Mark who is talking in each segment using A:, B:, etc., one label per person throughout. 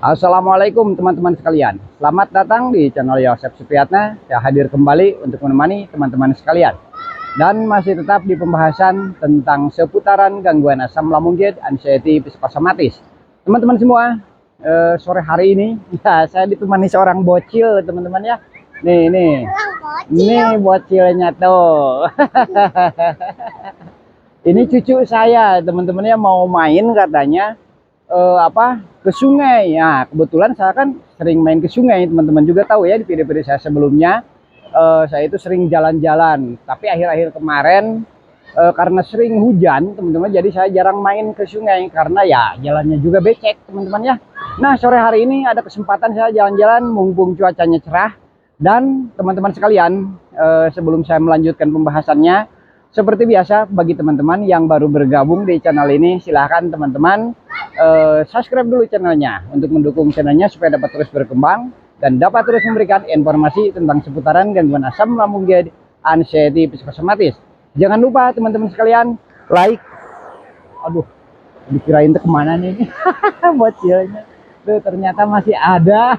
A: Assalamualaikum teman-teman sekalian. Selamat datang di channel Yosef Supriyatna. Saya hadir kembali untuk menemani teman-teman sekalian. Dan masih tetap di pembahasan tentang seputaran gangguan asam lambung jet, anxiety, psikosomatis. Teman-teman semua, sore hari ini ya saya ditemani seorang bocil teman-teman ya. Nih bocilnya tuh. Ini cucu saya teman-teman ya, mau main katanya ke sungai. Ya kebetulan saya kan sering main ke sungai, teman-teman juga tahu ya di video-video saya sebelumnya. Saya itu sering jalan-jalan, tapi akhir-akhir kemarin karena sering hujan teman-teman, jadi saya jarang main ke sungai karena ya jalannya juga becek teman-teman ya. Nah sore hari ini ada kesempatan saya jalan-jalan mumpung cuacanya cerah. Dan teman-teman sekalian, sebelum saya melanjutkan pembahasannya, seperti biasa bagi teman-teman yang baru bergabung di channel ini, silahkan teman-teman subscribe dulu channelnya untuk mendukung channelnya supaya dapat terus berkembang dan dapat terus memberikan informasi tentang seputaran gangguan asam lambung jet, anxiety, psikosomatis. Jangan lupa teman-teman sekalian like. Aduh, dikirain kemana nih bocilnya tuh, ternyata masih ada.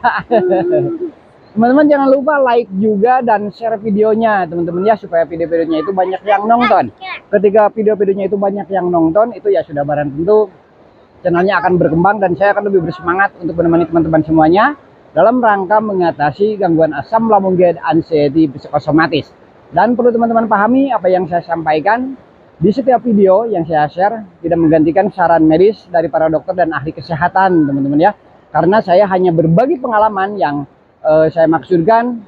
A: Teman-teman jangan lupa like juga dan share videonya teman-teman ya, supaya video-videonya itu banyak yang nonton. Ketika video-videonya itu banyak yang nonton, itu ya sudah barang tentu channelnya akan berkembang dan saya akan lebih bersemangat untuk menemani teman-teman semuanya dalam rangka mengatasi gangguan asam lambung jet, anxiety, psikosomatis. Dan perlu teman-teman pahami, apa yang saya sampaikan di setiap video yang saya share tidak menggantikan saran medis dari para dokter dan ahli kesehatan teman-teman ya. Karena saya hanya berbagi pengalaman yang saya maksudkan,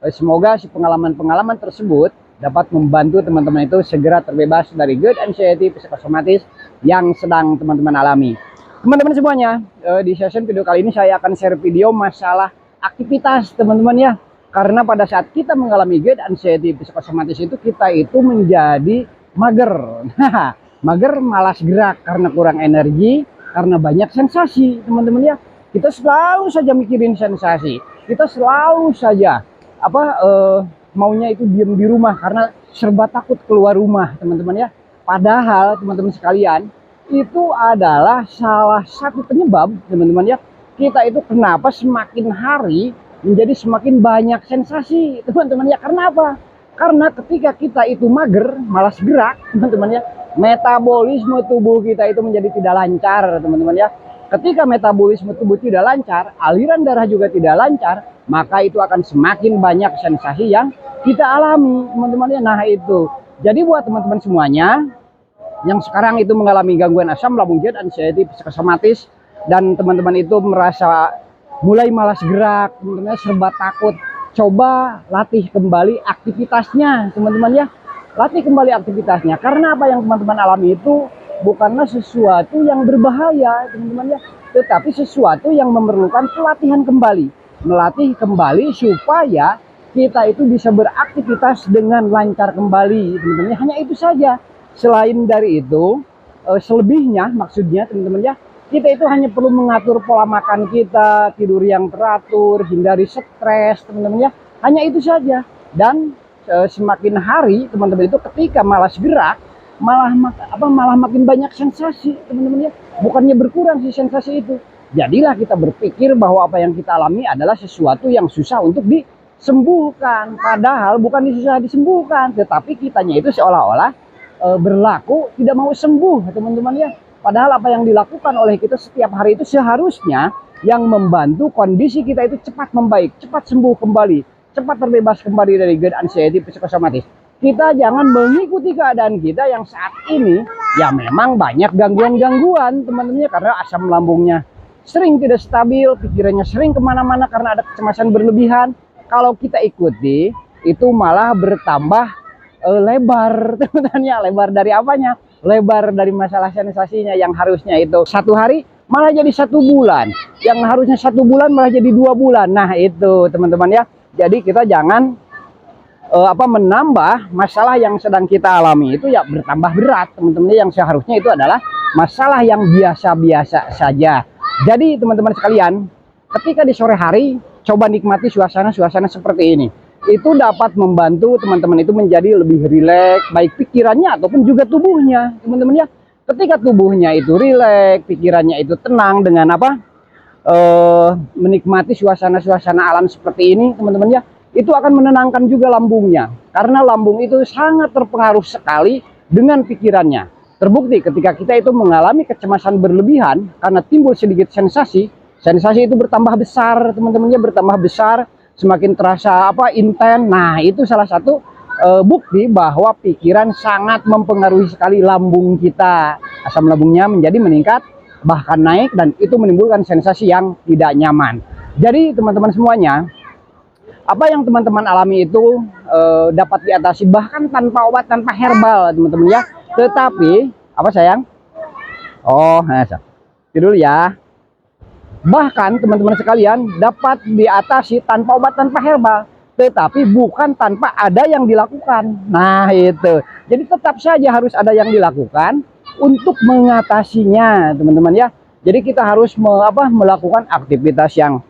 A: semoga si pengalaman-pengalaman tersebut dapat membantu teman-teman itu segera terbebas dari GERD, anxiety, psikosomatis yang sedang teman-teman alami. Teman-teman semuanya, di session video kali ini saya akan share video masalah aktivitas teman-teman ya. Karena pada saat kita mengalami GERD, anxiety, psikosomatis itu kita itu menjadi mager. Mager, malas gerak karena kurang energi, karena banyak sensasi teman-teman ya. Kita selalu saja mikirin sensasi. Kita selalu saja maunya itu diam di rumah karena serba takut keluar rumah teman-teman ya. Padahal teman-teman sekalian, itu adalah salah satu penyebab teman-teman ya, kita itu kenapa semakin hari menjadi semakin banyak sensasi teman-teman ya. Karena apa? Karena ketika kita itu mager, malas gerak teman-teman ya, metabolisme tubuh kita itu menjadi tidak lancar teman-teman ya. Ketika metabolisme tubuh tidak lancar, aliran darah juga tidak lancar, maka itu akan semakin banyak sensasi yang kita alami teman-teman ya. Nah itu, jadi buat teman-teman semuanya yang sekarang itu mengalami gangguan asam lambung jet, anxiety, psikosomatis, dan teman-teman itu merasa mulai malas gerak, teman-teman serba takut, coba latih kembali aktivitasnya teman-teman ya. Latih kembali aktivitasnya, karena apa yang teman-teman alami itu bukanlah sesuatu yang berbahaya teman-teman ya, tetapi sesuatu yang memerlukan pelatihan kembali, melatih kembali supaya kita itu bisa beraktivitas dengan lancar kembali teman-teman ya. Hanya itu saja. Selain dari itu, selebihnya maksudnya teman-teman ya, kita itu hanya perlu mengatur pola makan kita, tidur yang teratur, hindari stres teman-teman ya. Hanya itu saja. Dan semakin hari teman-teman itu ketika malas gerak, malah makin banyak sensasi teman-teman ya. Bukannya berkurang si sensasi itu. Jadilah kita berpikir bahwa apa yang kita alami adalah sesuatu yang susah untuk disembuhkan. Padahal bukan susah disembuhkan, tetapi kitanya itu seolah-olah berlaku tidak mau sembuh teman-teman ya. Padahal apa yang dilakukan oleh kita setiap hari itu seharusnya yang membantu kondisi kita itu cepat membaik, cepat sembuh kembali, cepat terbebas kembali dari GERD, anxiety, psikosomatis. Kita jangan mengikuti keadaan kita yang saat ini ya memang banyak gangguan-gangguan teman-teman ya, karena asam lambungnya sering tidak stabil, pikirannya sering kemana-mana karena ada kecemasan berlebihan. Kalau kita ikuti itu malah bertambah lebar teman-teman ya. Lebar dari apanya? Lebar dari masalah sensasinya yang harusnya itu 1 hari malah jadi 1 bulan, yang harusnya 1 bulan malah jadi 2 bulan. Nah itu teman-teman ya. Jadi kita jangan menambah masalah yang sedang kita alami itu ya bertambah berat teman-teman, yang seharusnya itu adalah masalah yang biasa-biasa saja. Jadi teman-teman sekalian, ketika di sore hari coba nikmati suasana-suasana seperti ini, itu dapat membantu teman-teman itu menjadi lebih rileks, baik pikirannya ataupun juga tubuhnya teman-teman ya. Ketika tubuhnya itu rileks, pikirannya itu tenang dengan menikmati suasana-suasana alam seperti ini teman-teman ya, itu akan menenangkan juga lambungnya, karena lambung itu sangat terpengaruh sekali dengan pikirannya. Terbukti ketika kita itu mengalami kecemasan berlebihan karena timbul sedikit sensasi itu bertambah besar teman-teman ya, bertambah besar, semakin terasa intens. Nah, itu salah satu bukti bahwa pikiran sangat mempengaruhi sekali lambung kita. Asam lambungnya menjadi meningkat, bahkan naik, dan itu menimbulkan sensasi yang tidak nyaman. Jadi teman-teman semuanya, apa yang teman-teman alami itu dapat diatasi bahkan tanpa obat, tanpa herbal teman-teman ya. Tetapi apa sayang? Oh, tidur ya. Bahkan teman-teman sekalian dapat diatasi tanpa obat, tanpa herbal, tetapi bukan tanpa ada yang dilakukan. Nah itu, jadi tetap saja harus ada yang dilakukan untuk mengatasinya teman-teman ya. Jadi kita harus melakukan aktivitas yang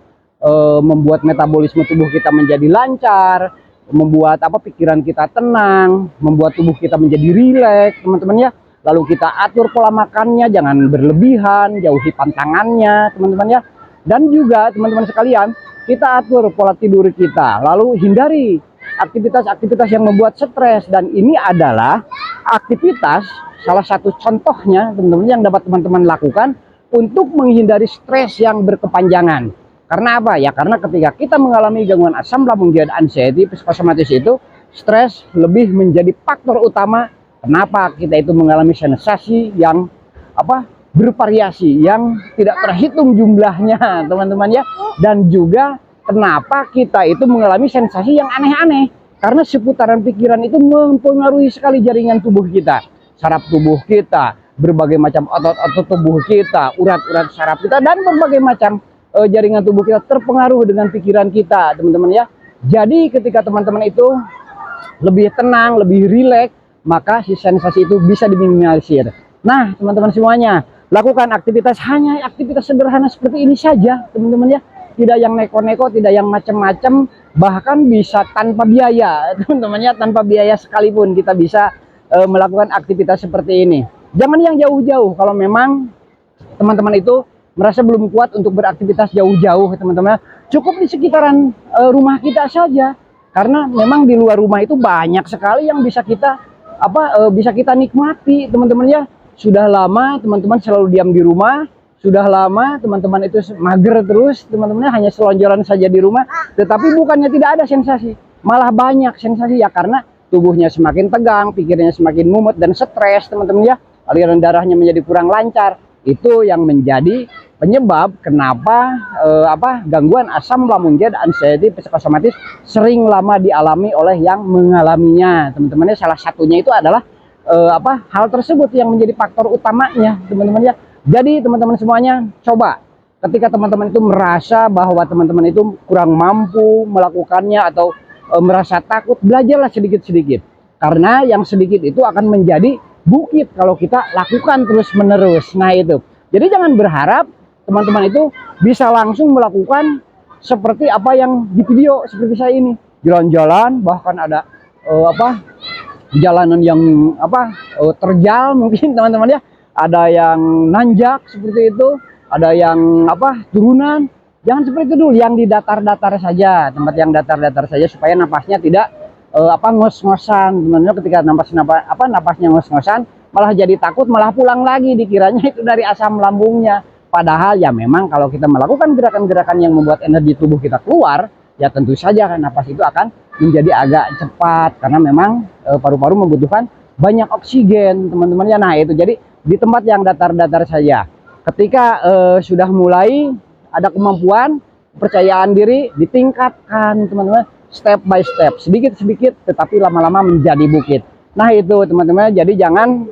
A: membuat metabolisme tubuh kita menjadi lancar, membuat pikiran kita tenang, membuat tubuh kita menjadi rileks teman-teman ya. Lalu kita atur pola makannya, jangan berlebihan, jauhi pantangannya teman-teman ya. Dan juga teman-teman sekalian, kita atur pola tidur kita, lalu hindari aktivitas-aktivitas yang membuat stres. Dan ini adalah aktivitas, salah satu contohnya teman-teman yang dapat teman-teman lakukan untuk menghindari stres yang berkepanjangan. Karena apa ya? Karena ketika kita mengalami gangguan asam lambung dan anxiety psikosomatis itu, stres lebih menjadi faktor utama kenapa kita itu mengalami sensasi yang bervariasi, yang tidak terhitung jumlahnya teman-teman ya. Dan juga kenapa kita itu mengalami sensasi yang aneh-aneh, karena seputaran pikiran itu mempengaruhi sekali jaringan tubuh kita, saraf tubuh kita, berbagai macam otot-otot tubuh kita, urat-urat saraf kita, dan berbagai macam jaringan tubuh kita terpengaruh dengan pikiran kita teman-teman ya. Jadi ketika teman-teman itu lebih tenang, lebih rileks, maka si sensasi itu bisa diminimalisir. Nah teman-teman semuanya, lakukan aktivitas, hanya aktivitas sederhana seperti ini saja teman-teman ya. Tidak yang neko-neko, tidak yang macam-macam, bahkan bisa tanpa biaya teman-teman ya. Tanpa biaya sekalipun kita bisa melakukan aktivitas seperti ini. Jangan yang jauh-jauh. Kalau memang teman-teman itu merasa belum kuat untuk beraktivitas jauh-jauh teman-teman, cukup di sekitaran rumah kita saja. Karena memang di luar rumah itu banyak sekali yang bisa kita nikmati teman-teman ya. Sudah lama teman-teman selalu diam di rumah, sudah lama teman-teman itu mager terus teman-teman, hanya selonjoran saja di rumah, tetapi bukannya tidak ada sensasi, malah banyak sensasi ya, karena tubuhnya semakin tegang, pikirnya semakin mumet dan stres teman-teman ya, aliran darahnya menjadi kurang lancar. Itu yang menjadi penyebab kenapa gangguan asam lambung dan anxiety psikosomatis sering lama dialami oleh yang mengalaminya teman-teman. Salah satunya itu adalah hal tersebut yang menjadi faktor utamanya teman-teman ya. Jadi teman-teman semuanya, coba ketika teman-teman itu merasa bahwa teman-teman itu kurang mampu melakukannya atau merasa takut, belajarlah sedikit-sedikit, karena yang sedikit itu akan menjadi bukit kalau kita lakukan terus menerus. Nah itu, jadi jangan berharap teman-teman itu bisa langsung melakukan seperti apa yang di video seperti saya ini, jalan-jalan, bahkan ada jalanan yang terjal mungkin teman-teman ya, ada yang nanjak seperti itu, ada yang turunan. Jangan seperti itu dulu, yang di datar-datar saja, tempat yang datar-datar saja, supaya napasnya tidak ngos-ngosan teman-teman. Ketika napasnya ngos-ngosan, malah jadi takut, malah pulang lagi, dikiranya itu dari asam lambungnya. Padahal ya memang kalau kita melakukan gerakan-gerakan yang membuat energi tubuh kita keluar, ya tentu saja kan napas itu akan menjadi agak cepat, karena memang paru-paru membutuhkan banyak oksigen teman-teman ya. Nah itu, jadi di tempat yang datar-datar saja. Ketika sudah mulai ada kemampuan, kepercayaan diri ditingkatkan teman-teman, step by step, sedikit-sedikit, tetapi lama-lama menjadi bukit. Nah itu teman-teman, jadi jangan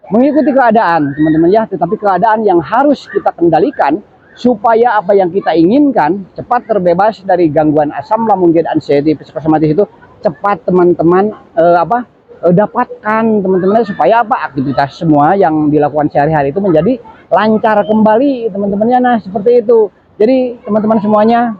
A: mengikuti keadaan teman-teman ya, tetapi keadaan yang harus kita kendalikan supaya apa yang kita inginkan cepat terbebas dari gangguan asam lambung dan anxiety psikosomatis itu cepat teman-teman dapatkan teman-teman, supaya aktivitas semua yang dilakukan sehari-hari itu menjadi lancar kembali teman-temannya. Nah seperti itu. Jadi teman-teman semuanya,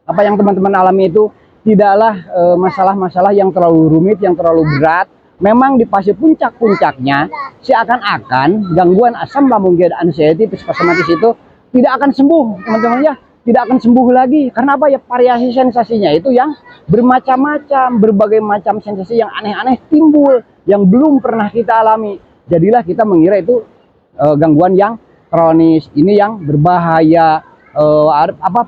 A: apa yang teman-teman alami itu tidaklah masalah-masalah yang terlalu rumit, yang terlalu berat. Memang di fase puncak-puncaknya seakan-akan gangguan asam lambung dan anxiety psikosomatis itu tidak akan sembuh, teman-teman ya. Tidak akan sembuh lagi. Karena apa ya? Variasi sensasinya itu yang bermacam-macam, berbagai macam sensasi yang aneh-aneh timbul yang belum pernah kita alami. Jadilah kita mengira itu gangguan yang kronis, ini yang berbahaya,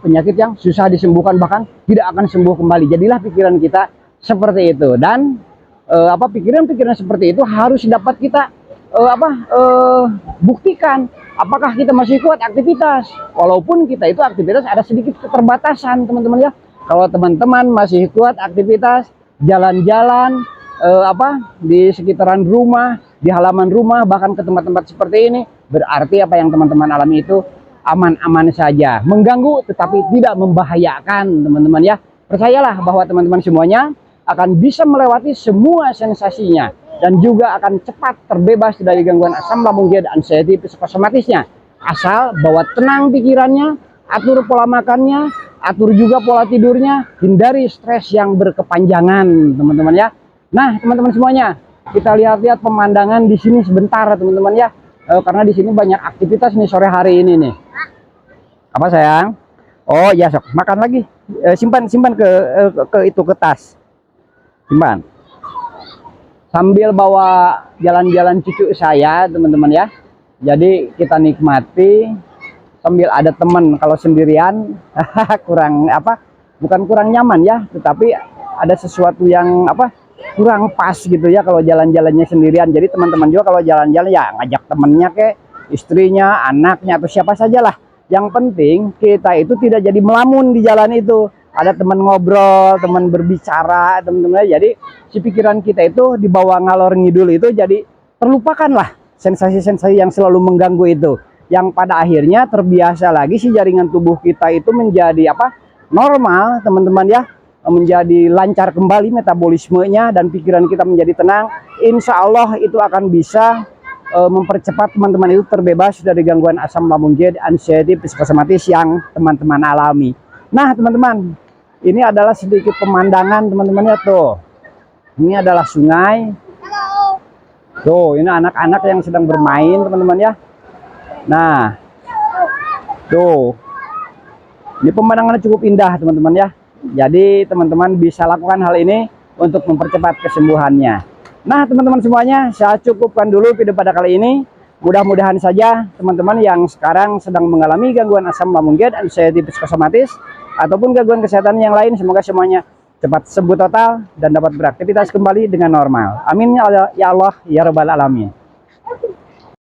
A: penyakit yang susah disembuhkan, bahkan tidak akan sembuh kembali. Jadilah pikiran kita seperti itu, dan pikiran-pikiran seperti itu harus dapat kita buktikan apakah kita masih kuat aktivitas, walaupun kita itu aktivitas ada sedikit keterbatasan, teman-teman ya. Kalau teman-teman masih kuat aktivitas, jalan-jalan di sekitaran rumah, di halaman rumah, bahkan ke tempat-tempat seperti ini, berarti apa yang teman-teman alami itu aman-aman saja, mengganggu tetapi tidak membahayakan, teman-teman ya. Percayalah bahwa teman-teman semuanya akan bisa melewati semua sensasinya dan juga akan cepat terbebas dari gangguan asam lambung dan anxiety psikosomatisnya, asal bawa tenang pikirannya, atur pola makannya, atur juga pola tidurnya, hindari stres yang berkepanjangan, teman-teman ya. Nah, teman-teman semuanya, kita lihat-lihat pemandangan di sini sebentar, teman-teman ya. Karena di sini banyak aktivitas nih sore hari ini nih. Apa sayang? Oh ya, sok makan lagi. Simpan ke tas. Simpan. Sambil bawa jalan-jalan cucu saya, teman-teman ya. Jadi kita nikmati sambil ada teman. Kalau sendirian kurang bukan kurang nyaman ya, tetapi ada sesuatu yang kurang pas gitu ya kalau jalan-jalannya sendirian. Jadi teman-teman juga kalau jalan-jalan ya ngajak temennya, istrinya, anaknya, atau siapa sajalah. Yang penting kita itu tidak jadi melamun di jalan itu. Ada teman ngobrol, teman berbicara, teman-teman. Jadi si pikiran kita itu dibawa ngalor ngidul itu, jadi terlupakanlah sensasi-sensasi yang selalu mengganggu itu. Yang pada akhirnya terbiasa lagi si jaringan tubuh kita itu menjadi normal, teman-teman ya. Menjadi lancar kembali metabolismenya dan pikiran kita menjadi tenang. Insya Allah itu akan bisa mempercepat teman-teman itu terbebas dari gangguan asam lambung dan anxiety psikosomatis yang teman-teman alami. Nah, teman-teman, ini adalah sedikit pemandangan, teman-teman ya tuh. Ini adalah sungai. Tuh, ini anak-anak yang sedang bermain, teman-teman ya. Nah, tuh. Ini pemandangannya cukup indah, teman-teman ya. Jadi teman-teman bisa lakukan hal ini untuk mempercepat kesembuhannya. Nah, teman-teman semuanya, saya cukupkan dulu video pada kali ini. Mudah-mudahan saja teman-teman yang sekarang sedang mengalami gangguan asam lambung dan anxiety psikosomatis ataupun gangguan kesehatan yang lain, semoga semuanya cepat sembuh total dan dapat beraktivitas kembali dengan normal. Amin ya Allah ya Rabbal Alamin.